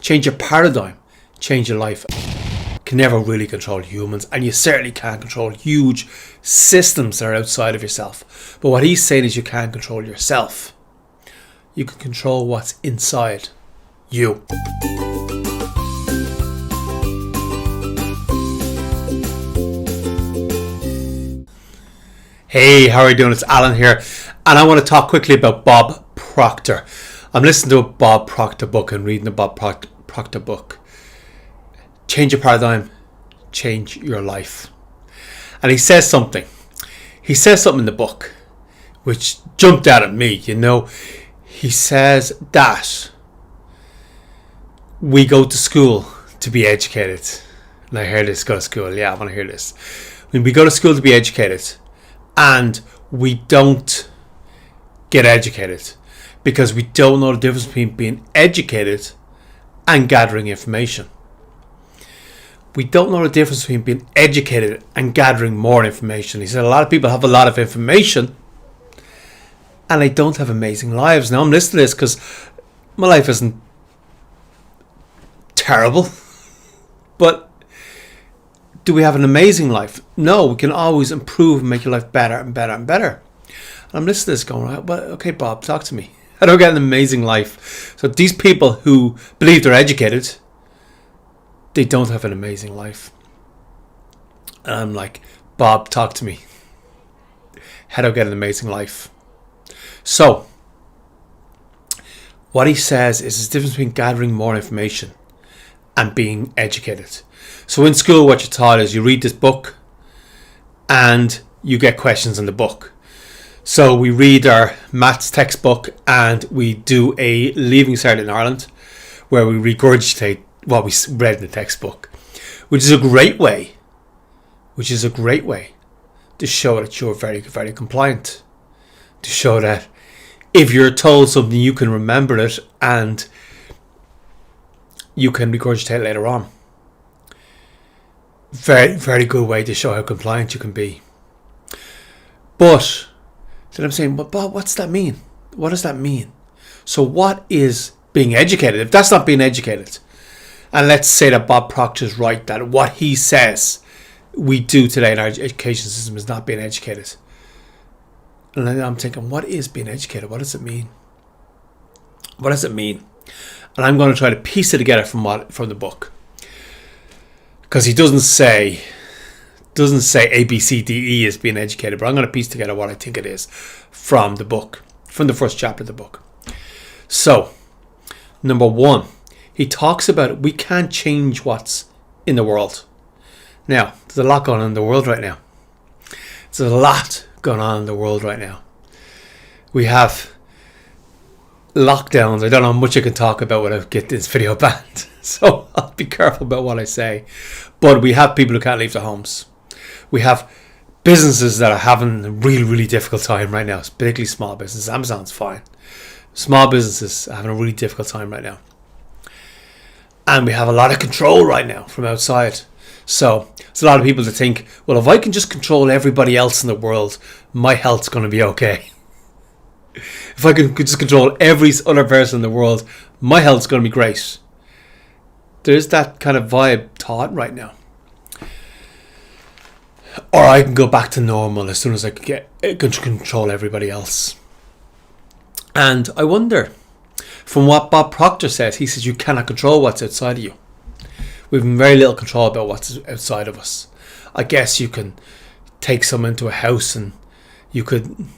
change your paradigm, change your life. You can never really control humans, and you certainly can't control huge systems that are outside of yourself. But what he's saying is you can't control yourself. You can control what's inside you. Hey, how are you doing? It's Alan here, and I want to talk quickly about Bob Proctor. I'm listening to a Bob Proctor book and reading a Bob Proctor book. Change your paradigm, change your life. And he says something. He says something in the book which jumped out at me, He says that we go to school to be educated. And I hear this, go to school. Yeah, I want to hear this. When we go to school to be educated, and we don't get educated because we don't know the difference between being educated and gathering information. We don't know the difference between being educated and gathering more information. He said a lot of people have a lot of information and they don't have amazing lives. Now I'm listening to this because my life isn't terrible, but do we have an amazing life? No, we can always improve and make your life better and better and better. And I'm listening to this going, well, okay, Bob, talk to me. How do I get an amazing life? So these people who believe they're educated, they don't have an amazing life. And I'm like, Bob, talk to me. How do I get an amazing life? So, what he says is the difference between gathering more information and being educated. So in school, what you're taught is you read this book and you get questions in the book. So we read our maths textbook and we do a Leaving Cert in Ireland where we regurgitate what we read in the textbook, which is a great way to show that you're very, very compliant, to show that if you're told something, you can remember it and you can regurgitate later on. Very, very good way to show how compliant you can be. But then I'm saying, but Bob, what's that mean? What does that mean? So what is being educated? If that's not being educated, and let's say that Bob Proctor is right, that what he says we do today in our education system is not being educated. And then I'm thinking, what is being educated? What does it mean? What does it mean? And I'm going to try to piece it together from the book. Because he doesn't say A, B, C, D, E is being educated, but I'm going to piece together what I think it is from the book, from the first chapter of the book. So, number one, he talks about we can't change what's in the world. Now, there's a lot going on in the world right now. There's a lot going on in the world right now. We have lockdowns. I don't know how much I can talk about without getting this video banned. So I'll be careful about what I say. But we have people who can't leave their homes. We have businesses that are having a really, really difficult time right now, particularly small businesses. Amazon's fine. Small businesses are having a really difficult time right now. And we have a lot of control right now from outside. So there's a lot of people that think, well, if I can just control everybody else in the world, my health's going to be okay. If I can just control every other person in the world, my health's going to be great. There's that kind of vibe taught right now. Or I can go back to normal as soon as I can control everybody else. And I wonder, from what Bob Proctor says, he says you cannot control what's outside of you. We have very little control about what's outside of us. I guess you can take someone into a house and you could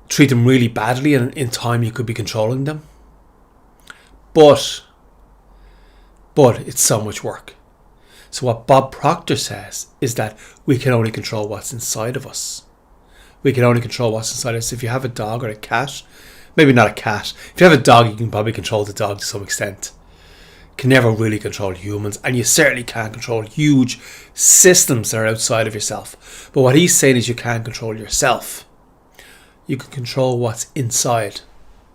treat them really badly, and in time you could be controlling them. But it's so much work. So what Bob Proctor says is that we can only control what's inside of us. We can only control what's inside us. If you have a dog or a cat, maybe not a cat. If you have a dog, you can probably control the dog to some extent. You can never really control humans, and you certainly can't control huge systems that are outside of yourself. But what he's saying is you can't control yourself. You can control what's inside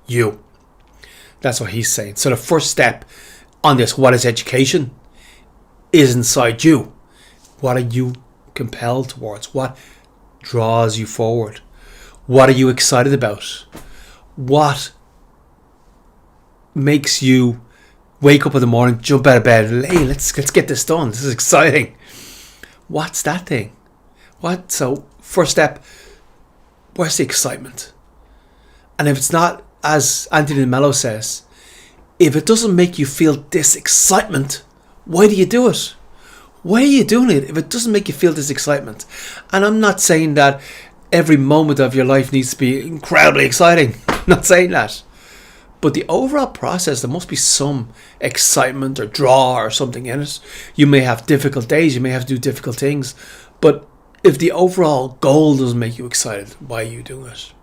you. That's what he's saying. So the first step on this, what is education, is inside you. What are you compelled towards? What draws you forward? What are you excited about? What makes you Wake up in the morning, jump out of bed, hey, let's get this done. This is exciting. What's that thing? What? So first step, where's the excitement? And if it's not, as Anthony Mello says, if it doesn't make you feel this excitement, why do you do it? Why are you doing it if it doesn't make you feel this excitement? And I'm not saying that every moment of your life needs to be incredibly exciting. I'm not saying that. But the overall process, there must be some excitement or draw or something in it. You may have difficult days, you may have to do difficult things. But if the overall goal doesn't make you excited, why are you doing it?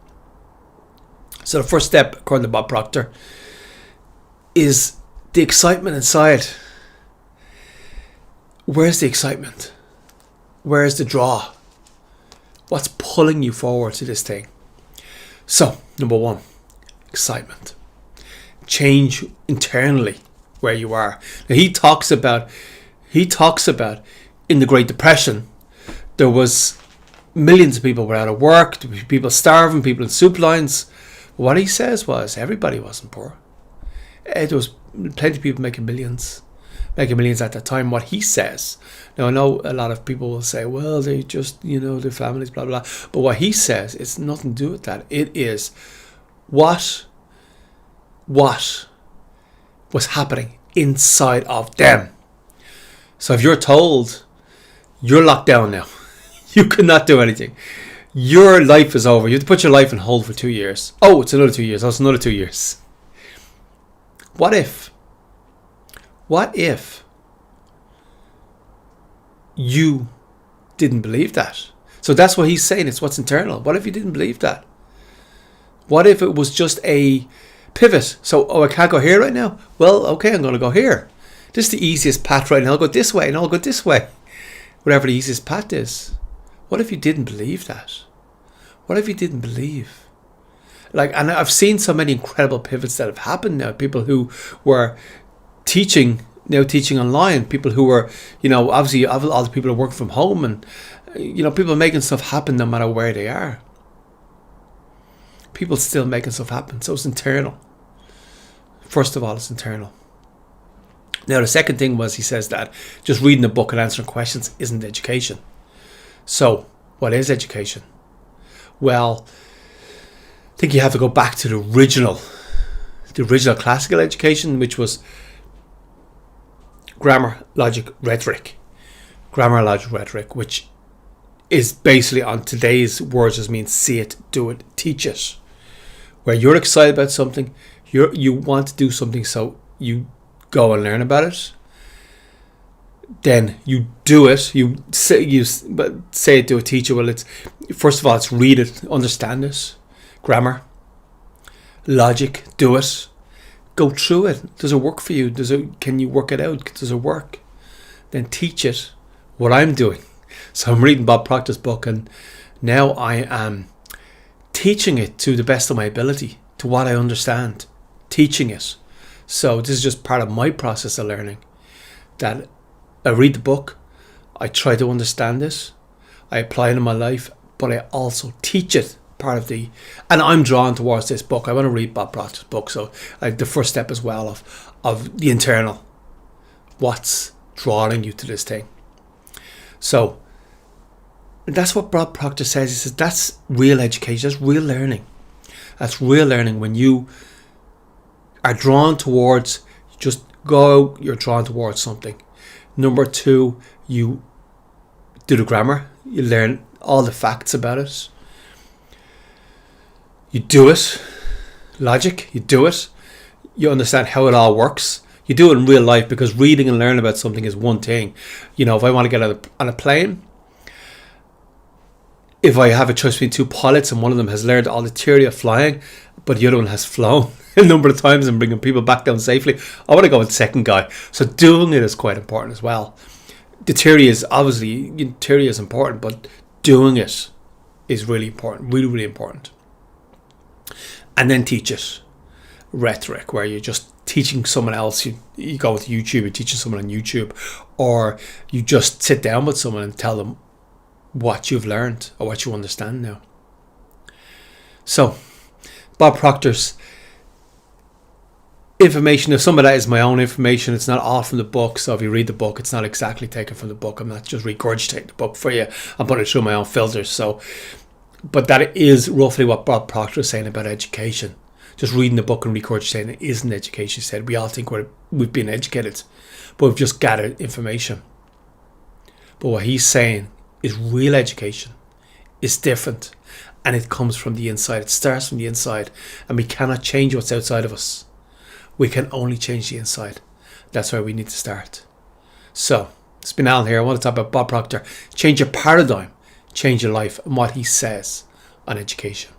So the first step, according to Bob Proctor, is the excitement inside. Where's the excitement? Where's the draw? What's pulling you forward to this thing? So, number one, excitement. Change internally where you are. Now he talks about in the Great Depression, there was millions of people were out of work, there were people starving, people in soup lines. What he says was everybody wasn't poor. There was plenty of people making millions at that time. What he says, now I know a lot of people will say, well, they just, their families, blah, blah. But what he says, it's nothing to do with that. It is what was happening inside of them. So if you're told you're locked down now, you cannot do anything, your life is over, you have to put your life on hold for 2 years. Oh, it's another 2 years. Oh, it's another 2 years. What if you didn't believe that? So that's what he's saying. It's what's internal. What if you didn't believe that? What if it was just a pivot? So, I can't go here right now. Well, okay, I'm going to go here. This is the easiest path right now. I'll go this way and I'll go this way. Whatever the easiest path is. What if you didn't believe that? What if you didn't believe? And I've seen so many incredible pivots that have happened now. People who were teaching online. People who were, obviously all the people who work from home, and people making stuff happen no matter where they are. People still making stuff happen. So it's internal. First of all, it's internal. Now the second thing was, he says that just reading a book and answering questions isn't education. So what is education? Well, I think you have to go back to the original classical education, which was grammar, logic, rhetoric. Grammar, logic, rhetoric, which is basically, on today's words, just means see it, do it, teach it. Where you're excited about something, you want to do something, so you go and learn about it. Then you do it. You say it to a teacher. Well, it's first of all, it's read it, understand it. Grammar, logic, do it. Go through it. Does it work for you? Can you work it out? Does it work? Then teach it. What I'm doing. So I'm reading Bob Proctor's book, and now I am teaching it to the best of my ability, to what I understand. Teaching it. So this is just part of my process of learning. That I read the book, I try to understand it, I apply it in my life, but I also teach it. And I'm drawn towards this book. I want to read Bob Proctor's book. So the first step as well of the internal. What's drawing you to this thing? So that's what Bob Proctor says. He says that's real education. That's real learning. That's real learning when you are drawn towards, just go, you're drawn towards something. Number two, you do the grammar. You learn all the facts about it. You do it. Logic, you do it. You understand how it all works. You do it in real life, because reading and learning about something is one thing. If I want to get on a plane, if I have a choice between two pilots and one of them has learned all the theory of flying, but the other one has flown a number of times and bringing people back down safely, I want to go with the second guy. So doing it is quite important as well. The theory is important, but doing it is really important, really, really important. And then teach it. Rhetoric, where you're just teaching someone else. You go with YouTube, you're teaching someone on YouTube, or you just sit down with someone and tell them what you've learned or what you understand now. So Bob Proctor's information, if some of that is my own information, it's not all from the book. So if you read the book, it's not exactly taken from the book. I'm not just regurgitating the book for you. I'm putting it through my own filters. So, but that is roughly what Bob Proctor is saying about education. Just reading the book and regurgitating it isn't education. He said we all think we've been educated, but we've just gathered information. But what he's saying is real education is different, and it comes from the inside. It starts from the inside, and we cannot change what's outside of us. We can only change the inside. That's where we need to start. So, it's been Alan here. I want to talk about Bob Proctor. Change your paradigm, change your life, and what he says on education.